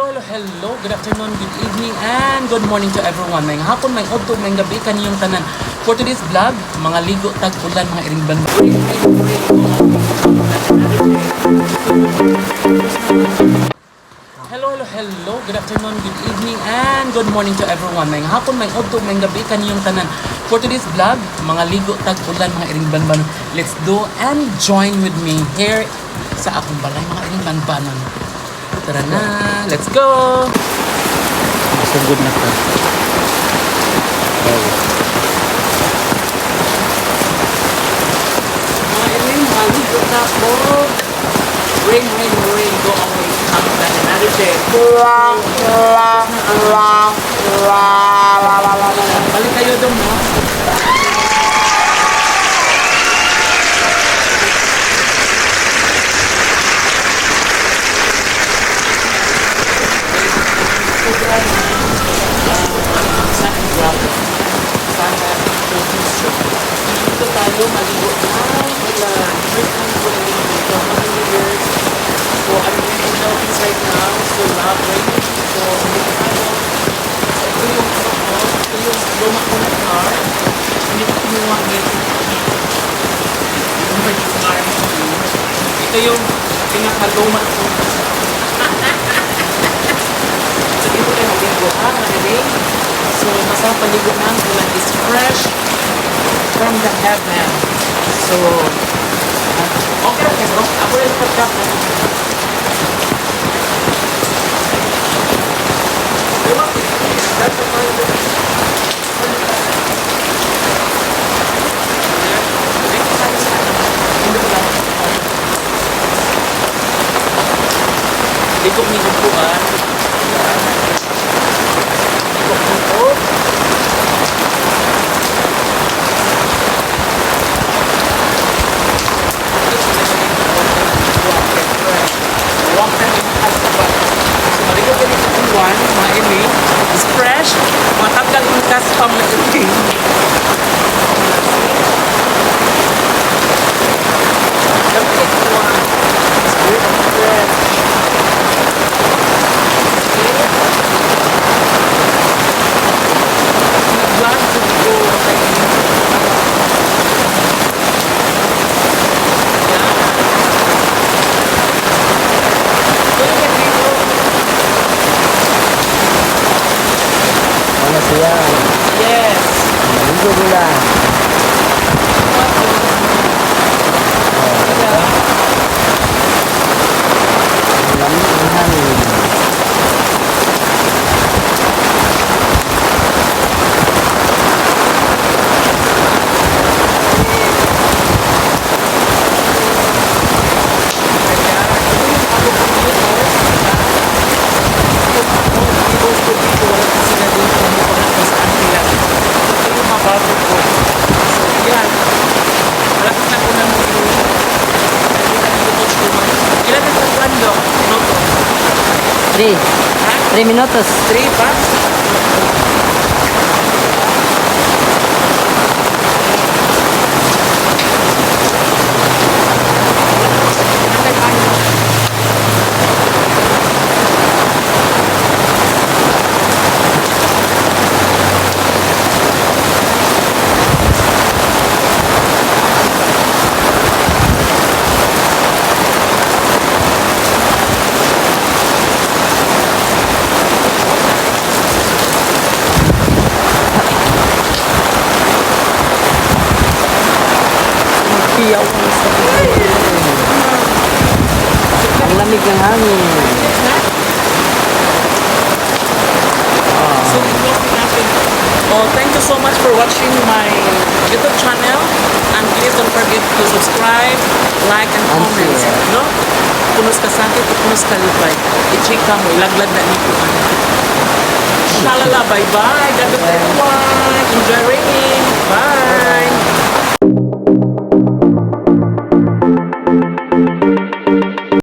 Hello. Good afternoon, good evening, and good morning to everyone. May hapon, may udto, may gabi, kaniyong tanan. For today's vlog, mga ligo, tag-ulan, mga iringban. Hello. Good afternoon, good evening, and good morning to everyone. May hapon, may udto, may gabi, kaniyong tanan. For today's vlog, mga ligo, tag-ulan, mga iringban. Let's do and join with me here sa akong balay, mga iringban. Tara na, let's go! Masugod na ka. Mga iring, maligo na po. Rain, go away. Ang another day. Balik kayo doon, no? Dito tayo maligo na wala drinking for the dito mga years. So I'm drinking Philippines right now. So love raining. So dito tayo. So ito yung ito yung luma ko na car. Hindi ko kinuha nito. Ito yung pinakaluma ko. So dito tayo maligo ha, maligo. So masarap paligo na. Ulan is fresh from the heaven. So, okay, bro. Ako rin pagkak. Diba? That's the part of it. Likop ni Kupuan. Likop ni Kupuan. It's fresh. Matanggal yung kaspam na ito. It's very fresh. Nag-vlog to go. Yes. Maligo gula. Lamig ang hangin. Three minutos. 3 bucks? Ang lamig ng hangin. So, thank you so much for watching my YouTube channel, and please don't forget to subscribe, like, and comment. No? Punos ka sakit, punos ka lipay. I-chika mo, ilaglag na ni ko. Shalala, bye-bye. God bless everyone. Enjoy raining.